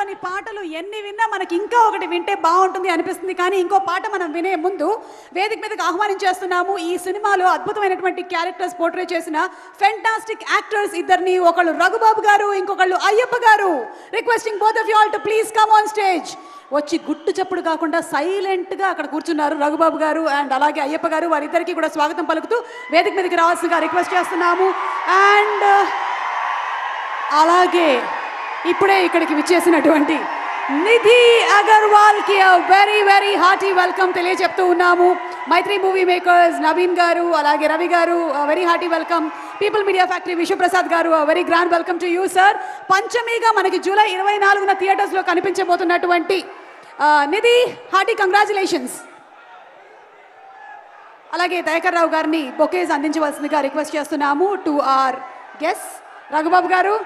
సినిమాలోని పాటలు ఎన్ని విన్నా మనకి ఇంకా ఒకటి వింటే బాగుంటుంది అనిపిస్తుంది. కానీ ఇంకో పాట మనం వినే ముందు వేదిక మీదకి ఆహ్వానించేస్తున్నాము. ఈ సినిమాలో అద్భుతమైనటువంటి క్యారెక్టర్స్ పోర్ట్రే చేసిన ఫెంటాస్టిక్ యాక్టర్స్ ఇద్దరిని. ఒకళ్ళు రఘుబాబు గారు, ఇంకొకళ్ళు అయ్యప్ప గారు. Requesting both of you all to please come on stage. వచ్చి గుట్టు చప్పుడు కాకుండా సైలెంట్గా అక్కడ కూర్చున్నారు రఘుబాబు గారు అండ్ అలాగే అయ్యప్ప గారు. వారిద్దరికీ కూడా స్వాగతం పలుకుతూ వేదిక మీదకి రావాల్సిందిగా రిక్వెస్ట్ చేస్తున్నాము. అండ్ అలాగే ఇప్పుడే ఇక్కడికి విచ్చేసినటువంటి నిధి అగర్వాల్కి వెరీ వెరీ హార్టీ వెల్కమ్ తెలియజెప్తూ ఉన్నాము. మైత్రి మూవీ మేకర్స్ నవీన్ గారు, అలాగే Ravi garu, very hearty welcome. People media factory Vishwaprasad garu, very grand welcome to you sir. పంచమిగా మనకి జూలై 24న థియేటర్స్లో కనిపించబోతున్నటువంటి నిధి, హార్టీ కంగ్రాచులేషన్స్. అలాగే దయాకర్ రావు గారిని బొకేజ్ అందించవలసిందిగా రిక్వెస్ట్ చేస్తున్నాము టు ఆర్ గెస్ట్. రఘుబాబు గారు,